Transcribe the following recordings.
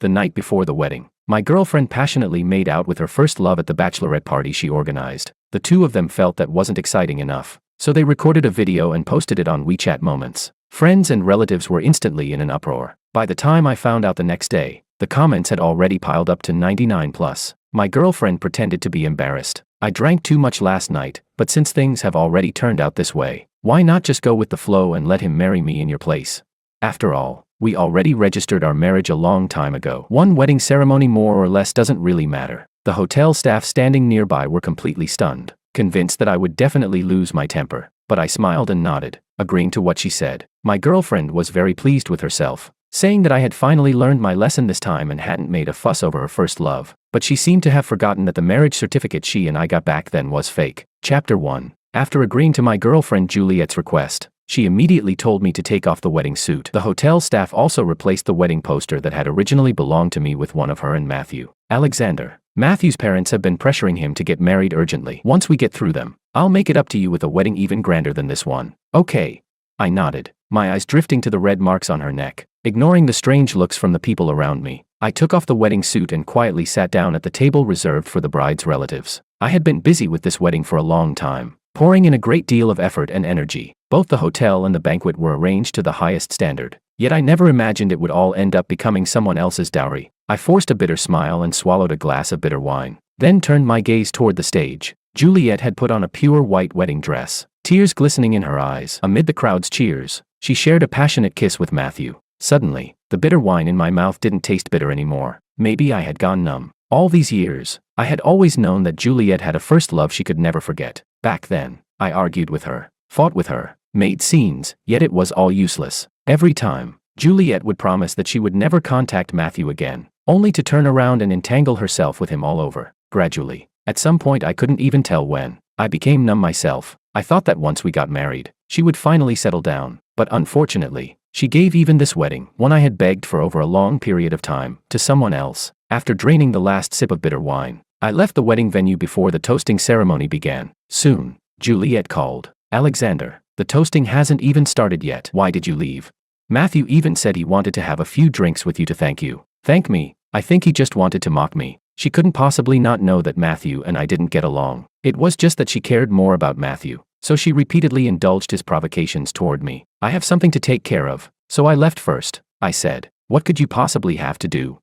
The night before the wedding, my girlfriend passionately made out with her first love at the bachelorette party she organized. The two of them felt that wasn't exciting enough, so they recorded a video and posted it on WeChat Moments. Friends and relatives were instantly in an uproar. By the time I found out the next day, the comments had already piled up to 99 plus. My girlfriend pretended to be embarrassed. I drank too much last night, but since things have already turned out this way, why not just go with the flow and let him marry me in your place? After all, we already registered our marriage a long time ago. One wedding ceremony more or less doesn't really matter. The hotel staff standing nearby were completely stunned, convinced that I would definitely lose my temper, but I smiled and nodded, agreeing to what she said. My girlfriend was very pleased with herself, saying that I had finally learned my lesson this time and hadn't made a fuss over her first love, but she seemed to have forgotten that the marriage certificate she and I got back then was fake. Chapter 1. After agreeing to my girlfriend Juliet's request, she immediately told me to take off the wedding suit. The hotel staff also replaced the wedding poster that had originally belonged to me with one of her and Matthew. Alexander. Matthew's parents have been pressuring him to get married urgently. Once we get through them, I'll make it up to you with a wedding even grander than this one. Okay. I nodded, my eyes drifting to the red marks on her neck. Ignoring the strange looks from the people around me, I took off the wedding suit and quietly sat down at the table reserved for the bride's relatives. I had been busy with this wedding for a long time, pouring in a great deal of effort and energy. Both the hotel and the banquet were arranged to the highest standard, yet I never imagined it would all end up becoming someone else's dowry. I forced a bitter smile and swallowed a glass of bitter wine, then turned my gaze toward the stage. Juliet had put on a pure white wedding dress, tears glistening in her eyes. Amid the crowd's cheers, she shared a passionate kiss with Matthew. Suddenly, the bitter wine in my mouth didn't taste bitter anymore. Maybe I had gone numb. All these years, I had always known that Juliet had a first love she could never forget. Back then, I argued with her, fought with her, made scenes, yet it was all useless. Every time, Juliet would promise that she would never contact Matthew again, only to turn around and entangle herself with him all over. Gradually, at some point I couldn't even tell when, I became numb myself. I thought that once we got married, she would finally settle down, but unfortunately, she gave even this wedding, one I had begged for over a long period of time, to someone else. After draining the last sip of bitter wine, I left the wedding venue before the toasting ceremony began. Soon, Juliet called. Alexander, the toasting hasn't even started yet. Why did you leave? Matthew even said he wanted to have a few drinks with you to thank you. Thank me? I think he just wanted to mock me. She couldn't possibly not know that Matthew and I didn't get along. It was just that she cared more about Matthew, so she repeatedly indulged his provocations toward me. I have something to take care of, so I left first, I said. What could you possibly have to do?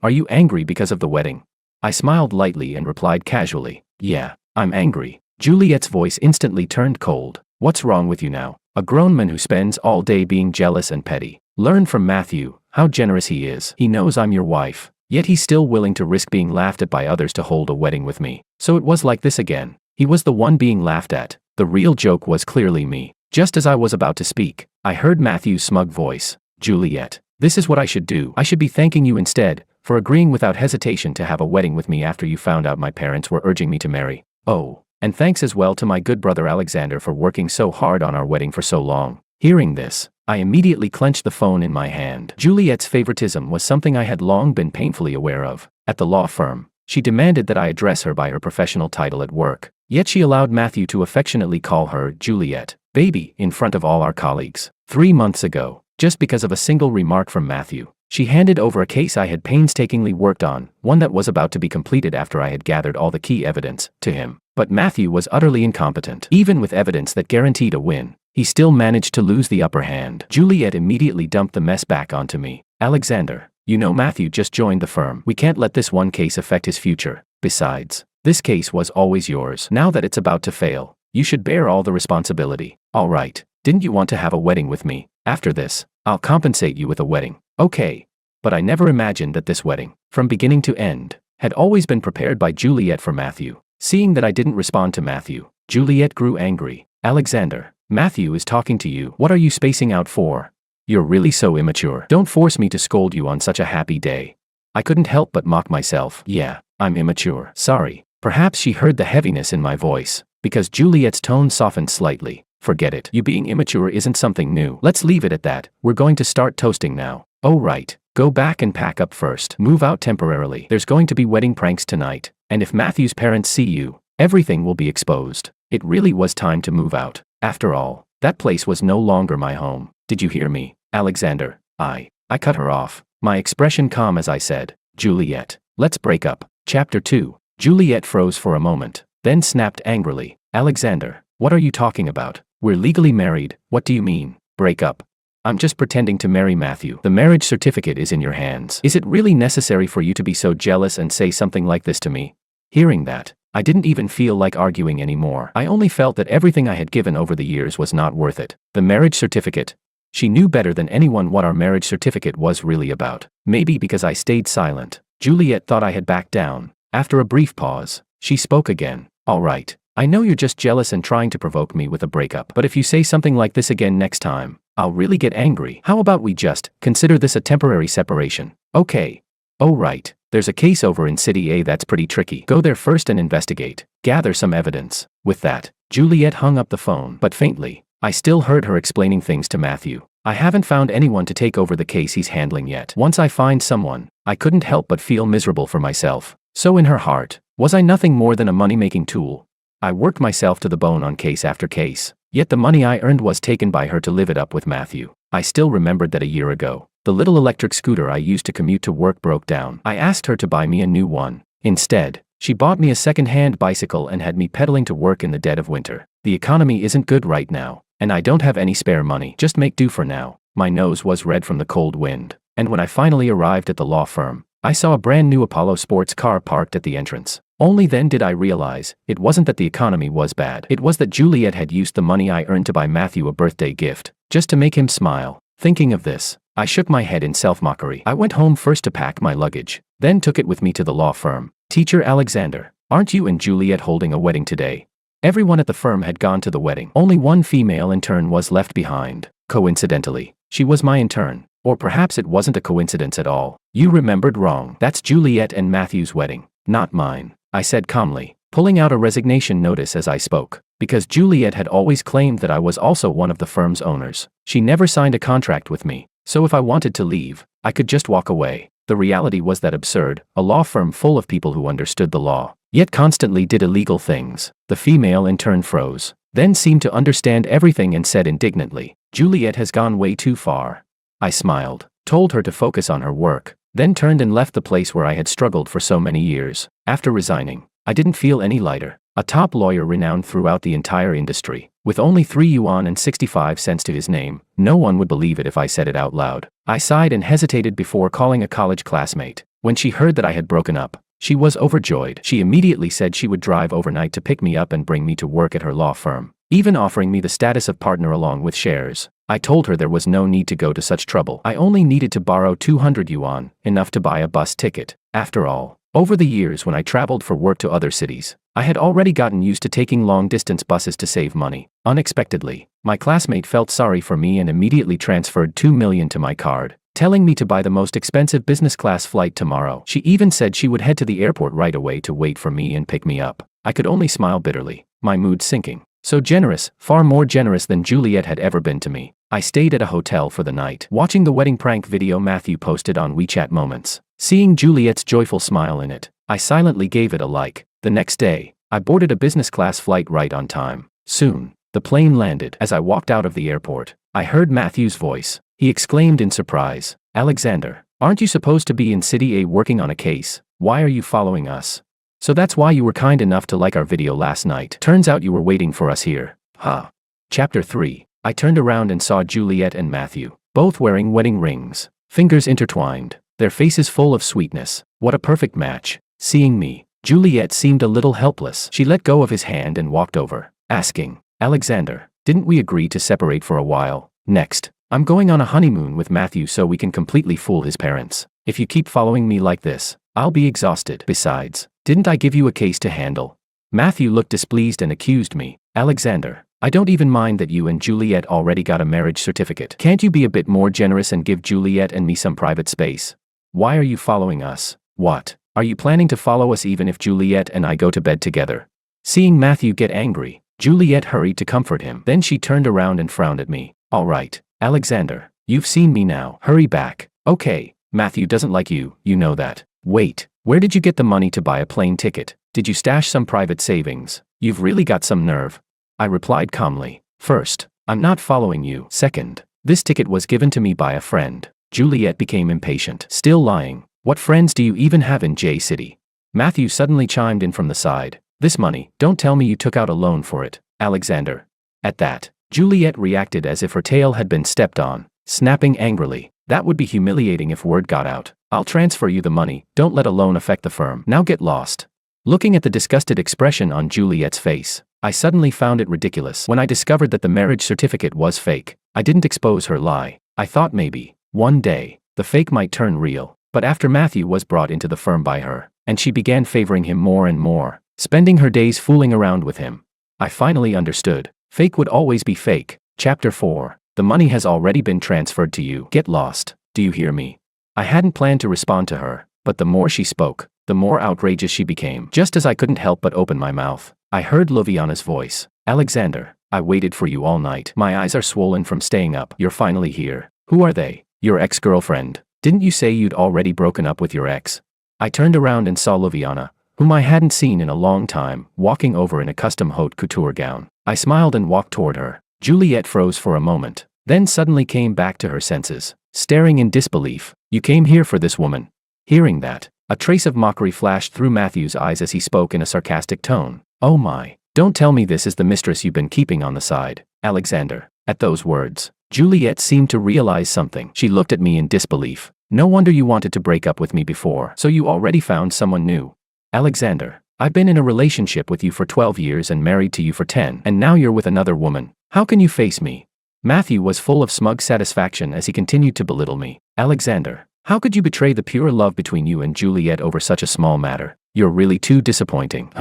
Are you angry because of the wedding? I smiled lightly and replied casually, yeah, I'm angry. Juliet's voice instantly turned cold. What's wrong with you now? A grown man who spends all day being jealous and petty. Learn from Matthew how generous he is. He knows I'm your wife, yet he's still willing to risk being laughed at by others to hold a wedding with me. So it was like this again. He was the one being laughed at. The real joke was clearly me. Just as I was about to speak, I heard Matthew's smug voice. Juliet, this is what I should do. I should be thanking you instead, for agreeing without hesitation to have a wedding with me after you found out my parents were urging me to marry. Oh, and thanks as well to my good brother Alexander for working so hard on our wedding for so long. Hearing this, I immediately clenched the phone in my hand. Juliet's favoritism was something I had long been painfully aware of. At the law firm, she demanded that I address her by her professional title at work, yet she allowed Matthew to affectionately call her Juliet, baby, in front of all our colleagues. 3 months ago, just because of a single remark from Matthew, she handed over a case I had painstakingly worked on, one that was about to be completed after I had gathered all the key evidence, to him. But Matthew was utterly incompetent. Even with evidence that guaranteed a win, he still managed to lose the upper hand. Juliet immediately dumped the mess back onto me. Alexander, you know Matthew just joined the firm. We can't let this one case affect his future. Besides, this case was always yours. Now that it's about to fail, you should bear all the responsibility. All right, didn't you want to have a wedding with me? After this, I'll compensate you with a wedding. Okay. But I never imagined that this wedding, from beginning to end, had always been prepared by Juliet for Matthew. Seeing that I didn't respond to Matthew, Juliet grew angry. Alexander, Matthew is talking to you. What are you spacing out for? You're really so immature. Don't force me to scold you on such a happy day. I couldn't help but mock myself. Yeah, I'm immature. Sorry. Perhaps she heard the heaviness in my voice, because Juliet's tone softened slightly. Forget it. You being immature isn't something new. Let's leave it at that. We're going to start toasting now. Oh right. Go back and pack up first. Move out temporarily. There's going to be wedding pranks tonight, and if Matthew's parents see you, everything will be exposed. It really was time to move out. After all, that place was no longer my home. Did you hear me, Alexander? I cut her off. My expression calm as I said, Juliet, let's break up. Chapter 2. Juliet froze for a moment, then snapped angrily, Alexander, what are you talking about? We're legally married, what do you mean, break up? I'm just pretending to marry Matthew. The marriage certificate is in your hands. Is it really necessary for you to be so jealous and say something like this to me? Hearing that, I didn't even feel like arguing anymore. I only felt that everything I had given over the years was not worth it. The marriage certificate. She knew better than anyone what our marriage certificate was really about. Maybe because I stayed silent, Juliet thought I had backed down. After a brief pause, she spoke again. All right, I know you're just jealous and trying to provoke me with a breakup, but if you say something like this again next time, I'll really get angry. How about we just consider this a temporary separation? Okay. Oh right, there's a case over in City A that's pretty tricky. Go there first and investigate. Gather some evidence. With that, Juliet hung up the phone, but faintly, I still heard her explaining things to Matthew. I haven't found anyone to take over the case he's handling yet. Once I find someone, I couldn't help but feel miserable for myself. So in her heart, was I nothing more than a money-making tool? I worked myself to the bone on case after case. Yet the money I earned was taken by her to live it up with Matthew. I still remembered that a year ago, the little electric scooter I used to commute to work broke down. I asked her to buy me a new one. Instead, she bought me a second-hand bicycle and had me pedaling to work in the dead of winter. The economy isn't good right now, and I don't have any spare money. Just make do for now. My nose was red from the cold wind, and when I finally arrived at the law firm, I saw a brand new Apollo sports car parked at the entrance. Only then did I realize, it wasn't that the economy was bad. It was that Juliet had used the money I earned to buy Matthew a birthday gift, just to make him smile. Thinking of this, I shook my head in self-mockery. I went home first to pack my luggage, then took it with me to the law firm. Teacher Alexander, aren't you and Juliet holding a wedding today? Everyone at the firm had gone to the wedding. Only one female intern was left behind. Coincidentally, she was my intern. Or perhaps it wasn't a coincidence at all. You remembered wrong. That's Juliet and Matthew's wedding, not mine, I said calmly, pulling out a resignation notice as I spoke. Because Juliet had always claimed that I was also one of the firm's owners. She never signed a contract with me, so if I wanted to leave, I could just walk away. The reality was that absurd, a law firm full of people who understood the law, yet constantly did illegal things. The female in turn froze, then seemed to understand everything and said indignantly, Juliet has gone way too far. I smiled, told her to focus on her work, then turned and left the place where I had struggled for so many years. After resigning, I didn't feel any lighter. A top lawyer renowned throughout the entire industry, with only 3 yuan and 65 cents to his name, no one would believe it if I said it out loud. I sighed and hesitated before calling a college classmate. When she heard that I had broken up, she was overjoyed. She immediately said she would drive overnight to pick me up and bring me to work at her law firm, even offering me the status of partner along with shares. I told her there was no need to go to such trouble. I only needed to borrow 200 yuan, enough to buy a bus ticket. After all, over the years when I traveled for work to other cities, I had already gotten used to taking long-distance buses to save money. Unexpectedly, my classmate felt sorry for me and immediately transferred 2 million to my card, telling me to buy the most expensive business class flight tomorrow. She even said she would head to the airport right away to wait for me and pick me up. I could only smile bitterly, my mood sinking. So generous, far more generous than Juliet had ever been to me. I stayed at a hotel for the night, watching the wedding prank video Matthew posted on WeChat Moments. Seeing Juliet's joyful smile in it, I silently gave it a like. The next day, I boarded a business class flight right on time. Soon, the plane landed. As I walked out of the airport, I heard Matthew's voice. He exclaimed in surprise, Alexander, aren't you supposed to be in City A working on a case? Why are you following us? So that's why you were kind enough to like our video last night. Turns out you were waiting for us here. Huh. Chapter 3. I turned around and saw Juliet and Matthew, both wearing wedding rings, fingers intertwined, their faces full of sweetness. What a perfect match. Seeing me, Juliet seemed a little helpless. She let go of his hand and walked over, asking, Alexander, didn't we agree to separate for a while? Next, I'm going on a honeymoon with Matthew so we can completely fool his parents. If you keep following me like this, I'll be exhausted. Besides, didn't I give you a case to handle? Matthew looked displeased and accused me. Alexander, I don't even mind that you and Juliet already got a marriage certificate. Can't you be a bit more generous and give Juliet and me some private space? Why are you following us? What? Are you planning to follow us even if Juliet and I go to bed together? Seeing Matthew get angry, Juliet hurried to comfort him. Then she turned around and frowned at me. All right, Alexander, you've seen me now. Hurry back. Okay, Matthew doesn't like you, you know that. Wait, where did you get the money to buy a plane ticket? Did you stash some private savings? You've really got some nerve. I replied calmly. First, I'm not following you. Second, this ticket was given to me by a friend. Juliet became impatient. Still lying. What friends do you even have in J City? Matthew suddenly chimed in from the side. This money, don't tell me you took out a loan for it, Alexander. At that, Juliet reacted as if her tail had been stepped on, snapping angrily. That would be humiliating if word got out. I'll transfer you the money, don't let a loan affect the firm. Now get lost. Looking at the disgusted expression on Juliet's face, I suddenly found it ridiculous. When I discovered that the marriage certificate was fake, I didn't expose her lie. I thought maybe, one day, the fake might turn real. But after Matthew was brought into the firm by her, and she began favoring him more and more, spending her days fooling around with him, I finally understood. Fake would always be fake. Chapter 4. The money has already been transferred to you. Get lost. Do you hear me? I hadn't planned to respond to her, but the more she spoke, the more outrageous she became. Just as I couldn't help but open my mouth, I heard Luviana's voice. Alexander, I waited for you all night. My eyes are swollen from staying up. You're finally here. Who are they? Your ex-girlfriend. Didn't you say you'd already broken up with your ex? I turned around and saw Luviana, whom I hadn't seen in a long time, walking over in a custom haute couture gown. I smiled and walked toward her. Juliet froze for a moment, then suddenly came back to her senses, staring in disbelief. You came here for this woman. Hearing that, a trace of mockery flashed through Matthew's eyes as he spoke in a sarcastic tone. Oh my, don't tell me this is the mistress you've been keeping on the side, Alexander. At those words, Juliet seemed to realize something. She looked at me in disbelief. No wonder you wanted to break up with me before. So you already found someone new. Alexander, I've been in a relationship with you for 12 years and married to you for 10, and now you're with another woman. How can you face me? Matthew was full of smug satisfaction as he continued to belittle me. Alexander, how could you betray the pure love between you and Juliet over such a small matter? You're really too disappointing.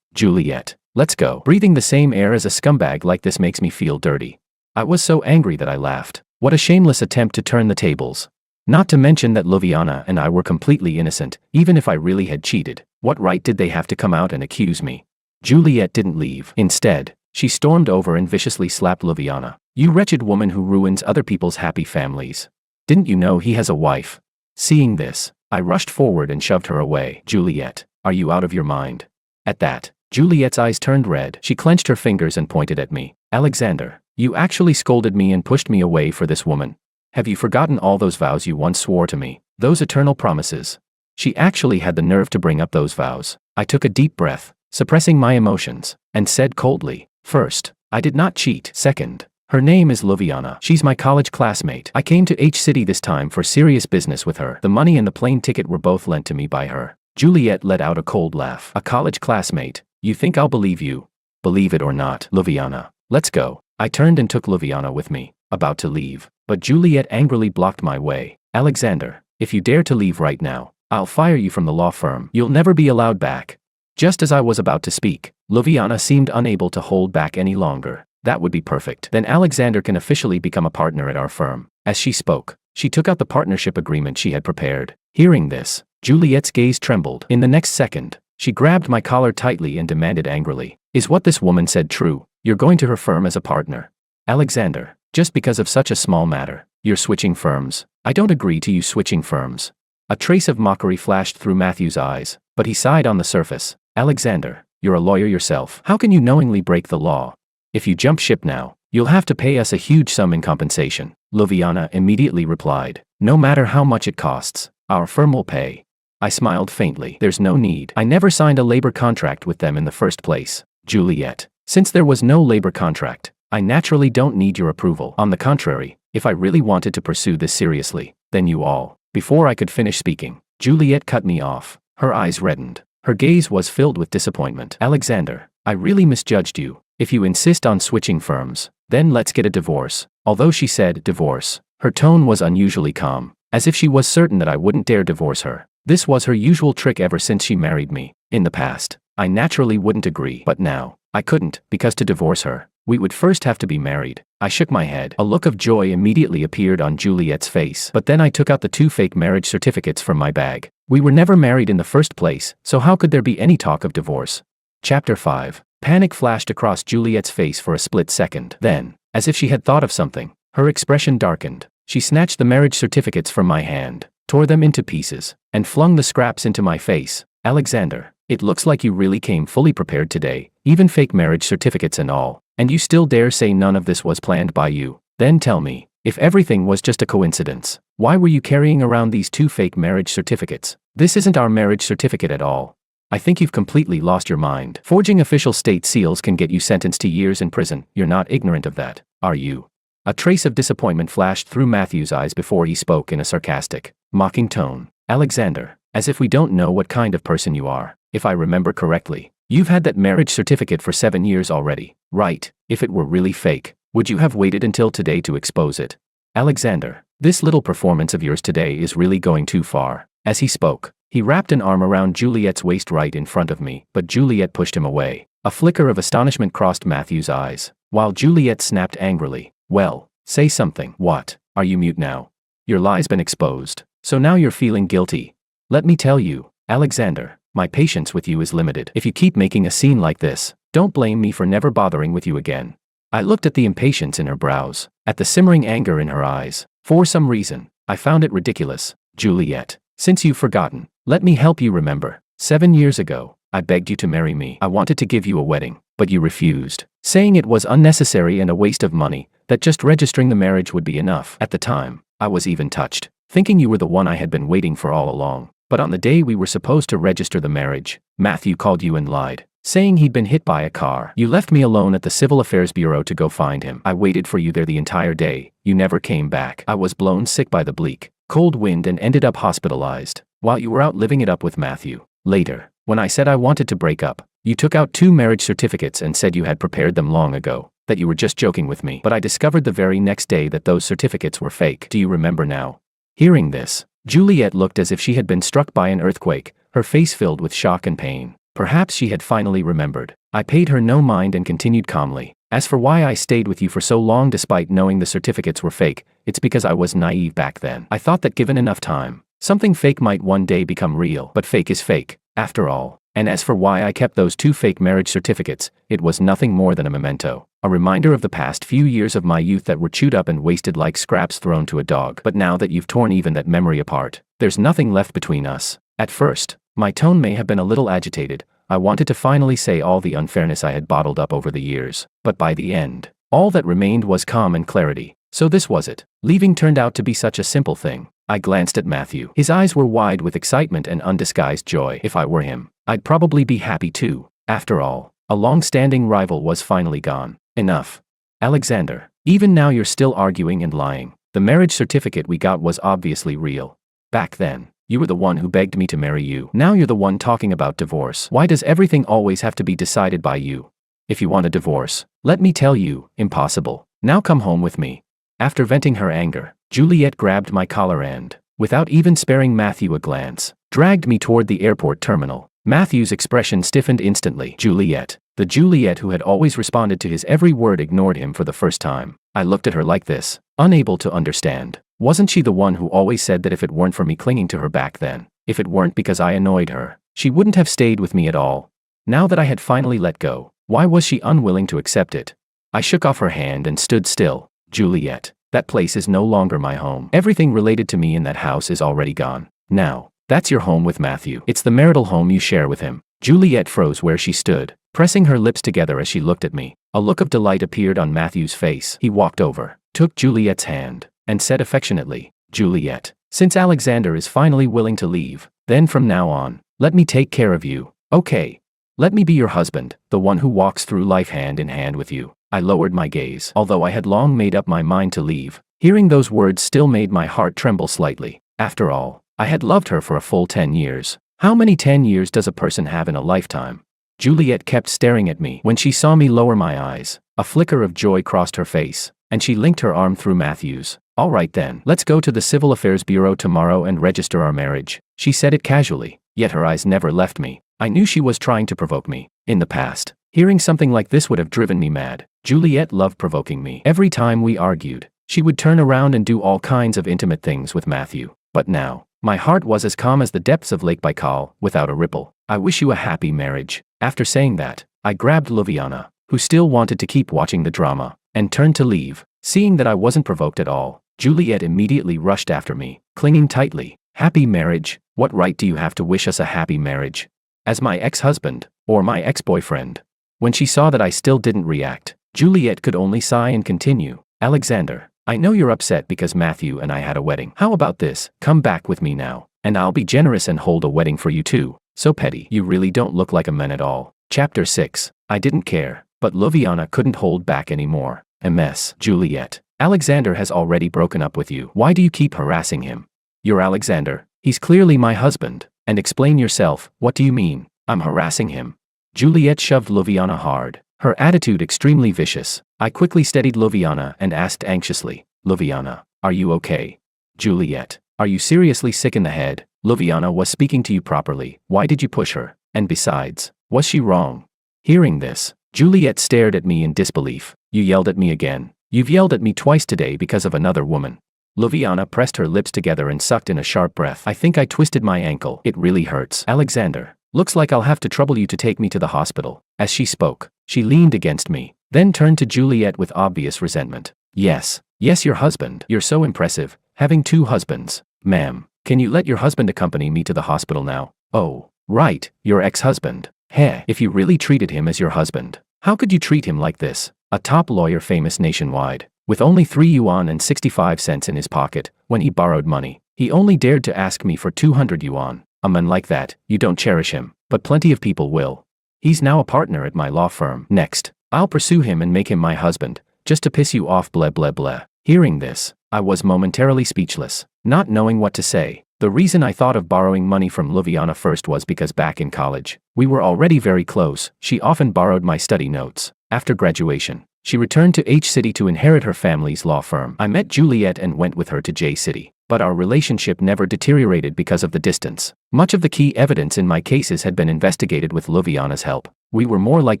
Juliet, let's go. Breathing the same air as a scumbag like this makes me feel dirty. I was so angry that I laughed. What a shameless attempt to turn the tables. Not to mention that Luviana and I were completely innocent, even if I really had cheated. What right did they have to come out and accuse me? Juliet didn't leave. Instead, she stormed over and viciously slapped Luviana. You wretched woman who ruins other people's happy families. Didn't you know he has a wife? Seeing this, I rushed forward and shoved her away. Juliet, are you out of your mind? At that, Juliet's eyes turned red. She clenched her fingers and pointed at me. Alexander, you actually scolded me and pushed me away for this woman. Have you forgotten all those vows you once swore to me? Those eternal promises. She actually had the nerve to bring up those vows. I took a deep breath, suppressing my emotions, and said coldly, first, I did not cheat. Second, her name is Luviana. She's my college classmate. I came to H City this time for serious business with her. The money and the plane ticket were both lent to me by her. Juliet let out a cold laugh. A college classmate? You think I'll believe you? Believe it or not, Luviana. Let's go. I turned and took Luviana with me, about to leave, but Juliet angrily blocked my way. Alexander, if you dare to leave right now, I'll fire you from the law firm. You'll never be allowed back. Just as I was about to speak, Luviana seemed unable to hold back any longer. That would be perfect. Then Alexander can officially become a partner at our firm. As she spoke, she took out the partnership agreement she had prepared. Hearing this, Juliet's gaze trembled. In the next second, she grabbed my collar tightly and demanded angrily, is what this woman said true? You're going to her firm as a partner. Alexander, just because of such a small matter, you're switching firms. I don't agree to you switching firms. A trace of mockery flashed through Matthew's eyes, but he sighed on the surface. Alexander, you're a lawyer yourself. How can you knowingly break the law? If you jump ship now, you'll have to pay us a huge sum in compensation. Luviana immediately replied, no matter how much it costs, our firm will pay. I smiled faintly. There's no need. I never signed a labor contract with them in the first place. Juliet, since there was no labor contract, I naturally don't need your approval. On the contrary, if I really wanted to pursue this seriously, then you all. Before I could finish speaking, Juliet cut me off. Her eyes reddened. Her gaze was filled with disappointment. Alexander, I really misjudged you. If you insist on switching firms, then let's get a divorce. Although she said divorce, her tone was unusually calm, as if she was certain that I wouldn't dare divorce her. This was her usual trick ever since she married me. In the past, I naturally wouldn't agree, but now, I couldn't, because to divorce her, we would first have to be married. I shook my head. A look of joy immediately appeared on Juliet's face, but then I took out the 2 fake marriage certificates from my bag. We were never married in the first place, so how could there be any talk of divorce? Chapter 5. Panic flashed across Juliet's face for a split second. Then, as if she had thought of something, her expression darkened. She snatched the marriage certificates from my hand, tore them into pieces, and flung the scraps into my face. Alexander, it looks like you really came fully prepared today, even fake marriage certificates and all, and you still dare say none of this was planned by you. Then tell me, If everything was just a coincidence, why were you carrying around these 2 fake marriage certificates? This isn't our marriage certificate at all. I think you've completely lost your mind. Forging official state seals can get you sentenced to years in prison. You're not ignorant of that, are you? A trace of disappointment flashed through Matthew's eyes before he spoke in a sarcastic, mocking tone. Alexander, as if we don't know what kind of person you are. If I remember correctly, you've had that marriage certificate for 7 years already, right? If it were really fake, would you have waited until today to expose it? Alexander, this little performance of yours today is really going too far. As he spoke, he wrapped an arm around Juliet's waist right in front of me, but Juliet pushed him away. A flicker of astonishment crossed Matthew's eyes, while Juliet snapped angrily, "Well, say something." "What? Are you mute now? Your lie's been exposed, so now you're feeling guilty. Let me tell you, Alexander, my patience with you is limited. If you keep making a scene like this, don't blame me for never bothering with you again." I looked at the impatience in her brows, at the simmering anger in her eyes. For some reason, I found it ridiculous. "Juliet, since you've forgotten, let me help you remember. 7 years ago, I begged you to marry me. I wanted to give you a wedding, but you refused, saying it was unnecessary and a waste of money, that just registering the marriage would be enough. At the time, I was even touched, thinking you were the one I had been waiting for all along. But on the day we were supposed to register the marriage, Matthew called you and lied, saying he'd been hit by a car. You left me alone at the Civil Affairs Bureau to go find him. I waited for you there the entire day. You never came back. I was blown sick by the bleak, cold wind and ended up hospitalized, while you were out living it up with Matthew. Later, when I said I wanted to break up, you took out 2 marriage certificates and said you had prepared them long ago, that you were just joking with me. But I discovered the very next day that those certificates were fake. Do you remember now? Hearing this, Juliet looked as if she had been struck by an earthquake, her face filled with shock and pain. Perhaps she had finally remembered. I paid her no mind and continued calmly. "As for why I stayed with you for so long despite knowing the certificates were fake, it's because I was naive back then. I thought that given enough time, something fake might one day become real. But fake is fake, after all. And as for why I kept those 2 fake marriage certificates, it was nothing more than a memento. A reminder of the past few years of my youth that were chewed up and wasted like scraps thrown to a dog. But now that you've torn even that memory apart, there's nothing left between us." At first, my tone may have been a little agitated. I wanted to finally say all the unfairness I had bottled up over the years. But by the end, all that remained was calm and clarity. So this was it. Leaving turned out to be such a simple thing. I glanced at Matthew. His eyes were wide with excitement and undisguised joy. If I were him, I'd probably be happy too. After all, a long-standing rival was finally gone. Enough. Alexander, even now you're still arguing and lying. The marriage certificate we got was obviously real. Back then, you were the one who begged me to marry you. Now you're the one talking about divorce. Why does everything always have to be decided by you? If you want a divorce, let me tell you, impossible. Now come home with me. After venting her anger, Juliet grabbed my collar and, without even sparing Matthew a glance, dragged me toward the airport terminal. Matthew's expression stiffened instantly. Juliet, the Juliet who had always responded to his every word, ignored him for the first time. I looked at her like this, unable to understand. Wasn't she the one who always said that if it weren't for me clinging to her back then, if it weren't because I annoyed her, she wouldn't have stayed with me at all? Now that I had finally let go, why was she unwilling to accept it? I shook off her hand and stood still. Juliet, that place is no longer my home. Everything related to me in that house is already gone. Now, that's your home with Matthew. It's the marital home you share with him. Juliet froze where she stood, pressing her lips together as she looked at me. A look of delight appeared on Matthew's face. He walked over, took Juliet's hand, and said affectionately, "Juliet, since Alexander is finally willing to leave, then from now on, let me take care of you, okay? Let me be your husband, the one who walks through life hand in hand with you." I lowered my gaze. Although I had long made up my mind to leave, hearing those words still made my heart tremble slightly. After all, I had loved her for a full 10 years. How many 10 years does a person have in a lifetime? Juliet kept staring at me. When she saw me lower my eyes, a flicker of joy crossed her face, and she linked her arm through Matthew's. "All right then, let's go to the Civil Affairs Bureau tomorrow and register our marriage." She said it casually, yet her eyes never left me. I knew she was trying to provoke me. In the past, hearing something like this would have driven me mad. Juliet loved provoking me. Every time we argued, she would turn around and do all kinds of intimate things with Matthew. But now, my heart was as calm as the depths of Lake Baikal, without a ripple. "I wish you a happy marriage." After saying that, I grabbed Luviana, who still wanted to keep watching the drama, and turned to leave. Seeing that I wasn't provoked at all, Juliet immediately rushed after me, clinging tightly. "Happy marriage? What right do you have to wish us a happy marriage? As my ex-husband, or my ex-boyfriend?" When she saw that I still didn't react, Juliet could only sigh and continue. "Alexander, I know you're upset because Matthew and I had a wedding. How about this? Come back with me now, and I'll be generous and hold a wedding for you too. So petty. You really don't look like a man at all. Chapter 6. I didn't care, but Ljubljana couldn't hold back anymore. MS. Juliet. Alexander has already broken up with you. Why do you keep harassing him? You're Alexander. He's clearly my husband. And explain yourself. What do you mean? I'm harassing him. Juliet shoved Ljubljana hard, her attitude extremely vicious. I quickly steadied Ljubljana and asked anxiously, Ljubljana, are you okay? Juliet, are you seriously sick in the head? Ljubljana was speaking to you properly. Why did you push her? And besides, was she wrong? Hearing this, Juliet stared at me in disbelief. You yelled at me again. You've yelled at me twice today because of another woman. Ljubljana pressed her lips together and sucked in a sharp breath. I think I twisted my ankle. It really hurts. Alexander, looks like I'll have to trouble you to take me to the hospital. As she spoke, she leaned against me, then turned to Juliet with obvious resentment. Yes, your husband. You're so impressive, having 2 husbands. Ma'am, can you let your husband accompany me to the hospital now? Oh, right, your ex-husband. Heh, if you really treated him as your husband, how could you treat him like this? A top lawyer famous nationwide, with only 3 yuan and 65 cents in his pocket, when he borrowed money, he only dared to ask me for 200 yuan. A man like that, you don't cherish him, but plenty of people will. He's now a partner at my law firm. Next, I'll pursue him and make him my husband, just to piss you off blah blah blah. Hearing this, I was momentarily speechless, not knowing what to say. The reason I thought of borrowing money from Ljubljana first was because back in college, we were already very close. She often borrowed my study notes. After graduation, she returned to H City to inherit her family's law firm. I met Juliet and went with her to J City, but our relationship never deteriorated because of the distance. Much of the key evidence in my cases had been investigated with Ljubljana's help. We were more like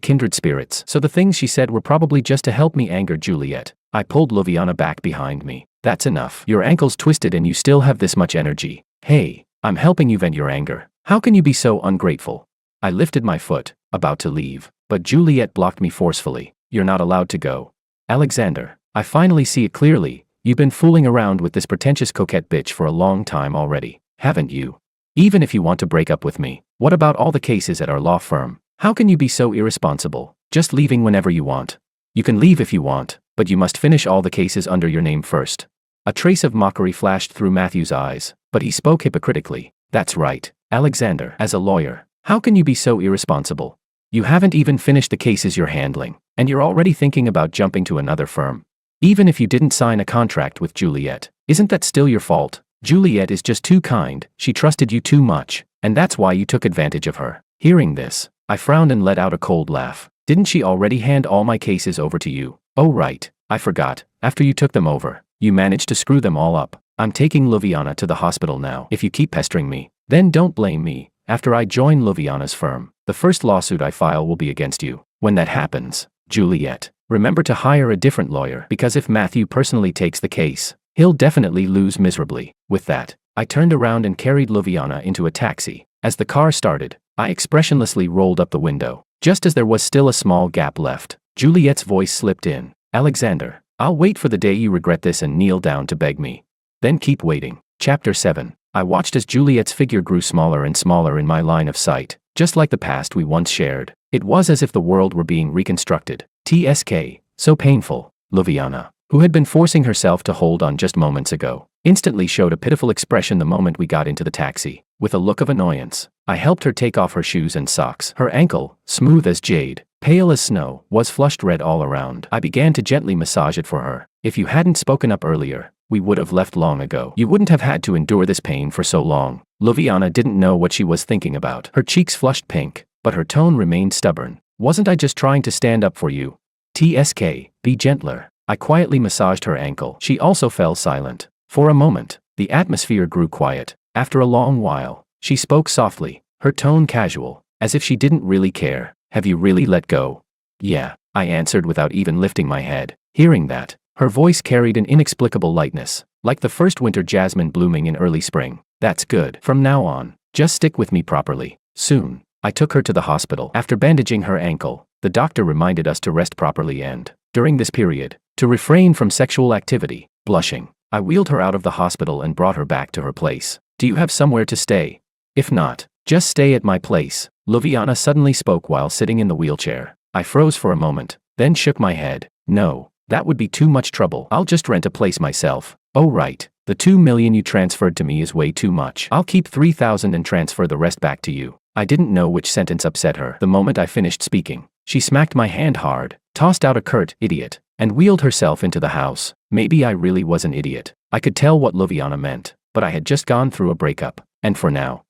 kindred spirits, so the things she said were probably just to help me anger Juliet. I pulled Ljubljana back behind me. That's enough. Your ankle's twisted and you still have this much energy. Hey, I'm helping you vent your anger. How can you be so ungrateful? I lifted my foot, about to leave, but Juliet blocked me forcefully. You're not allowed to go. Alexander, I finally see it clearly. You've been fooling around with this pretentious coquette bitch for a long time already, haven't you? Even if you want to break up with me, what about all the cases at our law firm? How can you be so irresponsible, just leaving whenever you want? You can leave if you want, but you must finish all the cases under your name first. A trace of mockery flashed through Matthew's eyes, but he spoke hypocritically. That's right, Alexander. As a lawyer, how can you be so irresponsible? You haven't even finished the cases you're handling, and you're already thinking about jumping to another firm. Even if you didn't sign a contract with Juliet, isn't that still your fault? Juliet is just too kind, she trusted you too much, and that's why you took advantage of her. Hearing this, I frowned and let out a cold laugh. Didn't she already hand all my cases over to you? Oh right, I forgot. After you took them over, you managed to screw them all up. I'm taking Ljubljana to the hospital now. If you keep pestering me, then don't blame me. After I join Ljubljana's firm, the first lawsuit I file will be against you. When that happens, Juliet, remember to hire a different lawyer, because if Matthew personally takes the case, he'll definitely lose miserably. With that, I turned around and carried Ljubljana into a taxi. As the car started, I expressionlessly rolled up the window. Just as there was still a small gap left, Juliet's voice slipped in. Alexander, I'll wait for the day you regret this and kneel down to beg me. Then keep waiting. Chapter 7. I watched as Juliet's figure grew smaller and smaller in my line of sight. Just like the past we once shared, it was as if the world were being reconstructed. TSK, so painful. Ljubljana, who had been forcing herself to hold on just moments ago, instantly showed a pitiful expression the moment we got into the taxi. With a look of annoyance, I helped her take off her shoes and socks. Her ankle, smooth as jade, pale as snow, was flushed red all around. I began to gently massage it for her. If you hadn't spoken up earlier, we would have left long ago. You wouldn't have had to endure this pain for so long. Ljubljana didn't know what she was thinking about. Her cheeks flushed pink, but her tone remained stubborn. Wasn't I just trying to stand up for you? TSK, be gentler. I quietly massaged her ankle. She also fell silent. For a moment, the atmosphere grew quiet. After a long while, she spoke softly, her tone casual, as if she didn't really care. Have you really let go? Yeah, I answered without even lifting my head. Hearing that, her voice carried an inexplicable lightness, like the first winter jasmine blooming in early spring. That's good. From now on, just stick with me properly. Soon, I took her to the hospital. After bandaging her ankle, the doctor reminded us to rest properly and, during this period, to refrain from sexual activity. Blushing, I wheeled her out of the hospital and brought her back to her place. Do you have somewhere to stay? If not, just stay at my place. Ljubljana suddenly spoke while sitting in the wheelchair. I froze for a moment, then shook my head. No, That would be too much trouble. I'll just rent a place myself. Oh right. The 2 million you transferred to me is way too much. I'll keep 3,000 and transfer the rest back to you. I didn't know which sentence upset her. The moment I finished speaking, she smacked my hand hard, tossed out a curt "idiot," and wheeled herself into the house. Maybe I really was an idiot. I could tell what Luviana meant, but I had just gone through a breakup, and for now,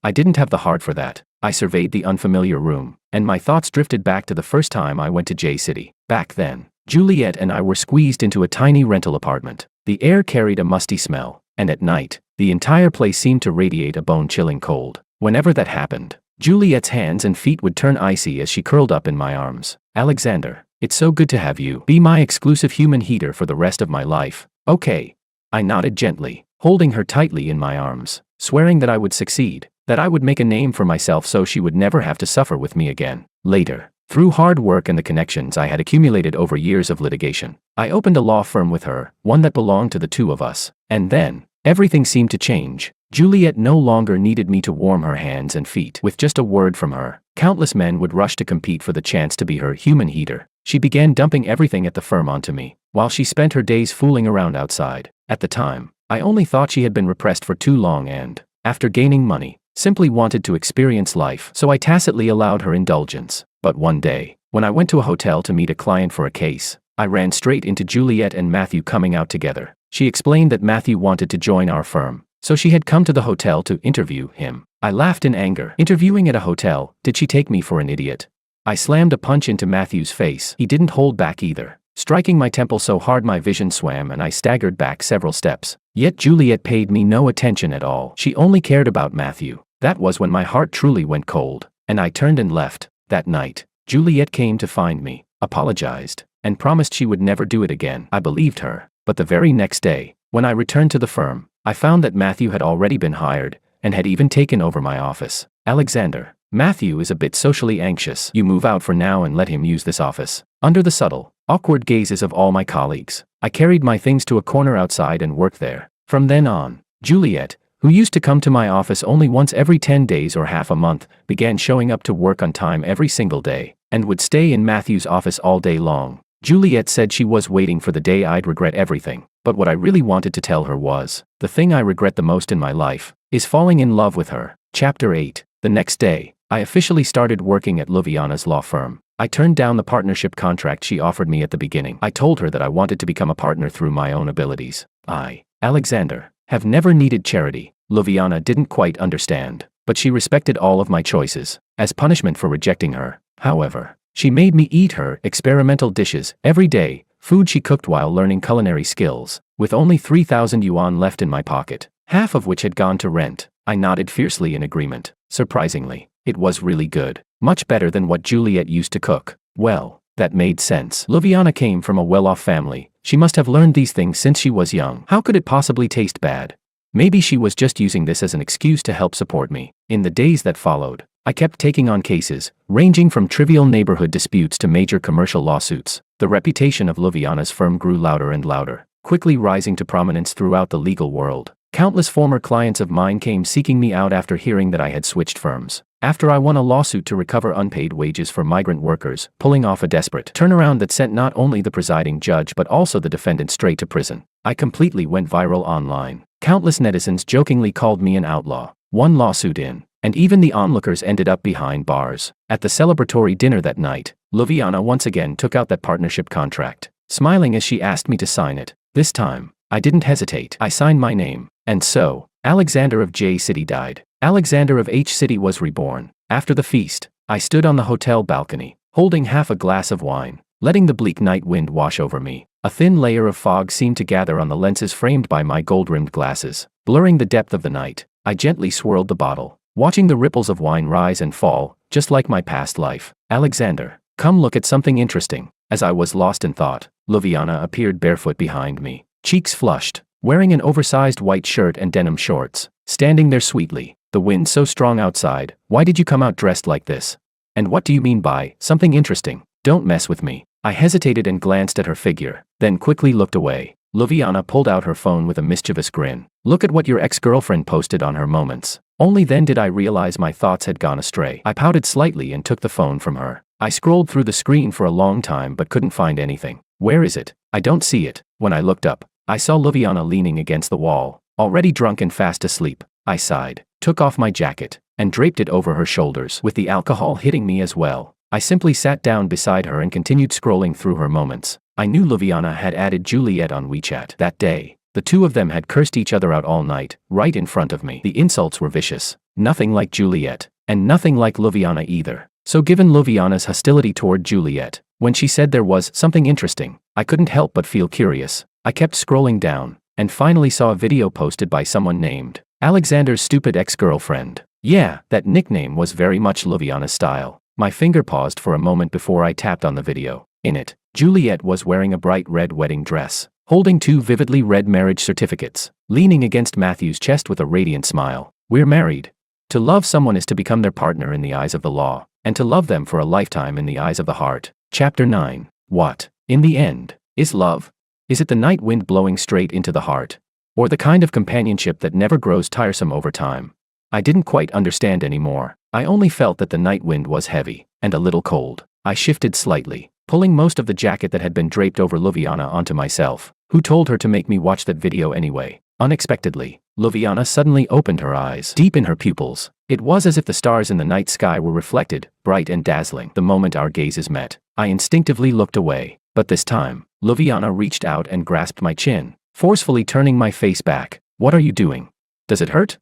I didn't have the heart for that. I surveyed the unfamiliar room, and my thoughts drifted back to the first time I went to J-City. Back then, Juliet and I were squeezed into a tiny rental apartment. The air carried a musty smell, and at night, the entire place seemed to radiate a bone-chilling cold. Whenever that happened, Juliet's hands and feet would turn icy as she curled up in my arms. "Alexander, it's so good to have you be my exclusive human heater for the rest of my life." "Okay." I nodded gently, holding her tightly in my arms, swearing that I would succeed, that I would make a name for myself so she would never have to suffer with me again. Later, through hard work and the connections I had accumulated over years of litigation, I opened a law firm with her, one that belonged to the two of us. And then, everything seemed to change. Juliet no longer needed me to warm her hands and feet. With just a word from her, countless men would rush to compete for the chance to be her human heater. She began dumping everything at the firm onto me, while she spent her days fooling around outside. At the time, I only thought she had been repressed for too long and, after gaining money, simply wanted to experience life, so I tacitly allowed her indulgence. But one day, when I went to a hotel to meet a client for a case, I ran straight into Juliet and Matthew coming out together. She explained that Matthew wanted to join our firm, so she had come to the hotel to interview him. I laughed in anger. Interviewing at a hotel? Did she take me for an idiot? I slammed a punch into Matthew's face. He didn't hold back either, striking my temple so hard my vision swam and I staggered back several steps. Yet Juliet paid me no attention at all. She only cared about Matthew. That was when my heart truly went cold, and I turned and left. That night, Juliet came to find me, apologized, and promised she would never do it again. I believed her, but the very next day, when I returned to the firm, I found that Matthew had already been hired, and had even taken over my office. "Alexander, Matthew is a bit socially anxious. You move out for now and let him use this office." Under the subtle, awkward gazes of all my colleagues, I carried my things to a corner outside and worked there. From then on, Juliet, who used to come to my office only once every 10 days or half a month, began showing up to work on time every single day, and would stay in Matthew's office all day long. Juliet said she was waiting for the day I'd regret everything, but what I really wanted to tell her was, the thing I regret the most in my life is falling in love with her. Chapter 8. The next day, I officially started working at Luviana's law firm. I turned down the partnership contract she offered me at the beginning. I told her that I wanted to become a partner through my own abilities. I, Alexander, have never needed charity. Luviana didn't quite understand, but she respected all of my choices. As punishment for rejecting her, however, she made me eat her experimental dishes every day, food she cooked while learning culinary skills. With only 3,000 yuan left in my pocket, half of which had gone to rent, I nodded fiercely in agreement. Surprisingly, it was really good, much better than what Juliet used to cook. Well, that made sense. Luviana came from a well-off family. She must have learned these things since she was young. How could it possibly taste bad? Maybe she was just using this as an excuse to help support me. In the days that followed, I kept taking on cases, ranging from trivial neighborhood disputes to major commercial lawsuits. The reputation of Luviana's firm grew louder and louder, quickly rising to prominence throughout the legal world. Countless former clients of mine came seeking me out after hearing that I had switched firms. After I won a lawsuit to recover unpaid wages for migrant workers, pulling off a desperate turnaround that sent not only the presiding judge but also the defendant straight to prison, I completely went viral online. Countless netizens jokingly called me an outlaw. One lawsuit in, and even the onlookers ended up behind bars. At the celebratory dinner that night, Luviana once again took out that partnership contract, smiling as she asked me to sign it. This time, I didn't hesitate. I signed my name. And so, Alexander of J-City died. Alexander of H-City was reborn. After the feast, I stood on the hotel balcony, holding half a glass of wine, letting the bleak night wind wash over me. A thin layer of fog seemed to gather on the lenses framed by my gold-rimmed glasses, blurring the depth of the night. I gently swirled the bottle, watching the ripples of wine rise and fall, just like my past life. "Alexander, come look at something interesting." As I was lost in thought, Luviana appeared barefoot behind me, cheeks flushed, wearing an oversized white shirt and denim shorts, standing there sweetly. "The wind's so strong outside, why did you come out dressed like this? And what do you mean by something interesting? Don't mess with me." I hesitated and glanced at her figure, then quickly looked away. Luviana pulled out her phone with a mischievous grin. "Look at what your ex-girlfriend posted on her Moments." Only then did I realize my thoughts had gone astray. I pouted slightly and took the phone from her. I scrolled through the screen for a long time but couldn't find anything. Where is it? I don't see it. When I looked up, I saw Luviana leaning against the wall, already drunk and fast asleep. I sighed, took off my jacket, and draped it over her shoulders. With the alcohol hitting me as well, I simply sat down beside her and continued scrolling through her moments. I knew Luviana had added Juliet on WeChat that day. The two of them had cursed each other out all night, right in front of me. The insults were vicious, nothing like Juliet, and nothing like Luviana either. So given Luviana's hostility toward Juliet, when she said there was something interesting, I couldn't help but feel curious. I kept scrolling down, and finally saw a video posted by someone named Alexander's stupid ex-girlfriend. Yeah, that nickname was very much Luviana's style. My finger paused for a moment before I tapped on the video. In it, Juliet was wearing a bright red wedding dress, holding two vividly red marriage certificates, leaning against Matthew's chest with a radiant smile. We're married. To love someone is to become their partner in the eyes of the law, and to love them for a lifetime in the eyes of the heart. Chapter 9. What, in the end, is love? Is it the night wind blowing straight into the heart? Or the kind of companionship that never grows tiresome over time? I didn't quite understand anymore. I only felt that the night wind was heavy, and a little cold. I shifted slightly, pulling most of the jacket that had been draped over Luviana onto myself. Who told her to make me watch that video anyway? Unexpectedly, Luviana suddenly opened her eyes, deep in her pupils. It was as if the stars in the night sky were reflected, bright and dazzling. The moment our gazes met, I instinctively looked away. But this time, Luviana reached out and grasped my chin, forcefully turning my face back. What are you doing? Does it hurt?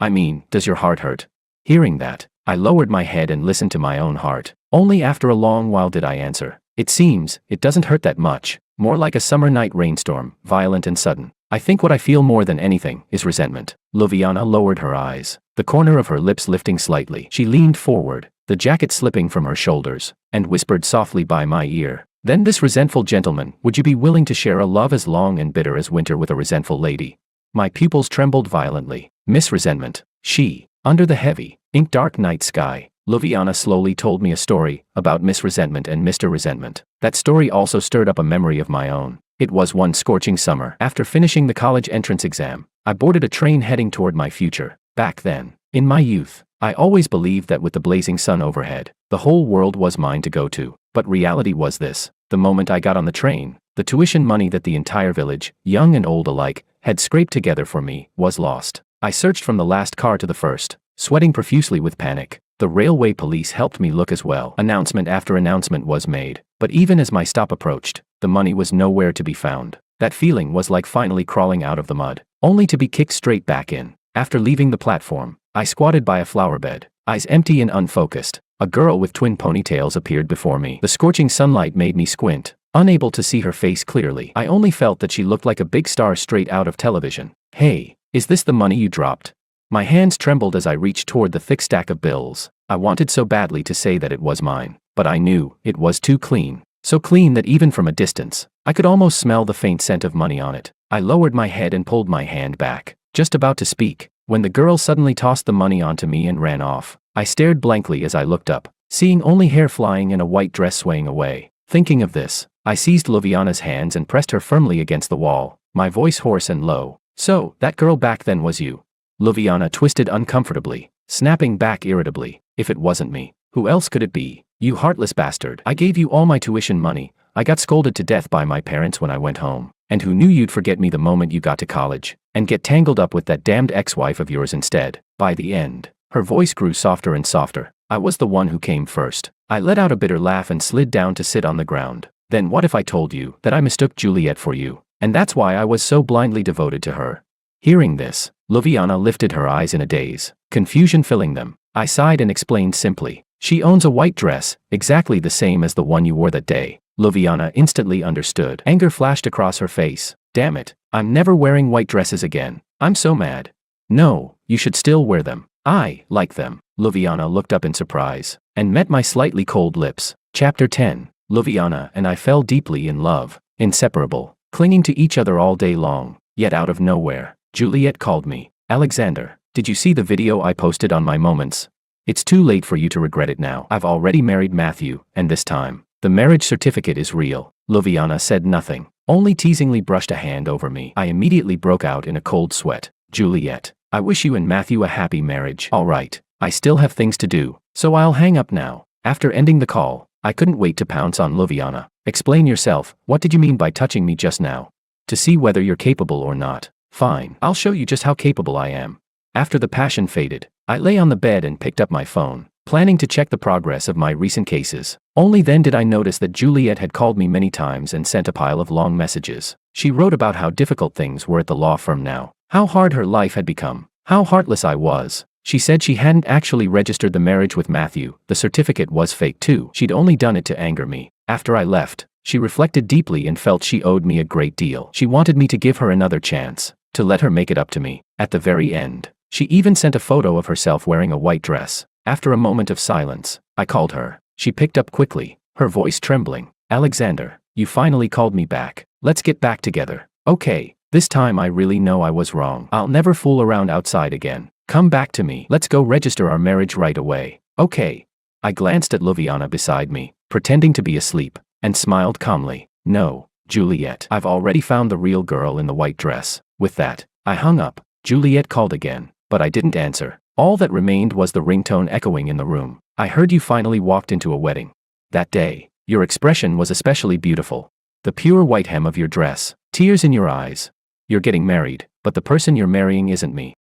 I mean, does your heart hurt? Hearing that, I lowered my head and listened to my own heart. Only after a long while did I answer. It seems, it doesn't hurt that much. More like a summer night rainstorm, violent and sudden. I think what I feel more than anything is resentment. Luviana lowered her eyes, the corner of her lips lifting slightly. She leaned forward, the jacket slipping from her shoulders, and whispered softly by my ear. Then this resentful gentleman, would you be willing to share a love as long and bitter as winter with a resentful lady? My pupils trembled violently. Miss Resentment. She. Under the heavy, ink-dark night sky, Luviana slowly told me a story about Miss Resentment and Mr. Resentment. That story also stirred up a memory of my own. It was one scorching summer. After finishing the college entrance exam, I boarded a train heading toward my future. Back then, in my youth, I always believed that with the blazing sun overhead, the whole world was mine to go to. But reality was this. The moment I got on the train, the tuition money that the entire village, young and old alike, had scraped together for me, was lost. I searched from the last car to the first, sweating profusely with panic. The railway police helped me look as well. Announcement after announcement was made, but even as my stop approached, the money was nowhere to be found. That feeling was like finally crawling out of the mud, only to be kicked straight back in. After leaving the platform, I squatted by a flower bed, eyes empty and unfocused. A girl with twin ponytails appeared before me. The scorching sunlight made me squint, unable to see her face clearly. I only felt that she looked like a big star straight out of television. Hey, is this the money you dropped? My hands trembled as I reached toward the thick stack of bills. I wanted so badly to say that it was mine, but I knew it was too clean. So clean that even from a distance, I could almost smell the faint scent of money on it. I lowered my head and pulled my hand back, just about to speak, when the girl suddenly tossed the money onto me and ran off. I stared blankly as I looked up, seeing only hair flying and a white dress swaying away. Thinking of this, I seized Luviana's hands and pressed her firmly against the wall, my voice hoarse and low. So, that girl back then was you? Luviana twisted uncomfortably, snapping back irritably. If it wasn't me, who else could it be? You heartless bastard. I gave you all my tuition money. I got scolded to death by my parents when I went home. And who knew you'd forget me the moment you got to college, and get tangled up with that damned ex-wife of yours instead? By the end, her voice grew softer and softer. I was the one who came first. I let out a bitter laugh and slid down to sit on the ground. Then what if I told you that I mistook Juliet for you, and that's why I was so blindly devoted to her? Hearing this, Luviana lifted her eyes in a daze, confusion filling them. I sighed and explained simply. She owns a white dress, exactly the same as the one you wore that day. Luviana instantly understood. Anger flashed across her face. Damn it, I'm never wearing white dresses again. I'm so mad. No, you should still wear them. I like them. Luviana looked up in surprise, and met my slightly cold lips. Chapter 10. Luviana and I fell deeply in love, inseparable, clinging to each other all day long. Yet out of nowhere, Juliet called me. Alexander, did you see the video I posted on my Moments? It's too late for you to regret it now. I've already married Matthew, and this time, the marriage certificate is real. Luviana said nothing, only teasingly brushed a hand over me. I immediately broke out in a cold sweat. Juliet, I wish you and Matthew a happy marriage. All right, I still have things to do, so I'll hang up now. After ending the call, I couldn't wait to pounce on Luviana. Explain yourself, what did you mean by touching me just now? To see whether you're capable or not. Fine, I'll show you just how capable I am. After the passion faded, I lay on the bed and picked up my phone, planning to check the progress of my recent cases. Only then did I notice that Juliet had called me many times and sent a pile of long messages. She wrote about how difficult things were at the law firm now, how hard her life had become, how heartless I was. She said she hadn't actually registered the marriage with Matthew, the certificate was fake too. She'd only done it to anger me. After I left, she reflected deeply and felt she owed me a great deal. She wanted me to give her another chance, to let her make it up to me. At the very end, she even sent a photo of herself wearing a white dress. After a moment of silence, I called her. She picked up quickly, her voice trembling. Alexander, you finally called me back. Let's get back together. Okay, this time I really know I was wrong. I'll never fool around outside again. Come back to me. Let's go register our marriage right away. Okay. I glanced at Luviana beside me, pretending to be asleep, and smiled calmly. No, Juliet. I've already found the real girl in the white dress. With that, I hung up. Juliet called again, but I didn't answer. All that remained was the ringtone echoing in the room. I heard you finally walked into a wedding. That day, your expression was especially beautiful. The pure white hem of your dress, tears in your eyes. You're getting married, but the person you're marrying isn't me.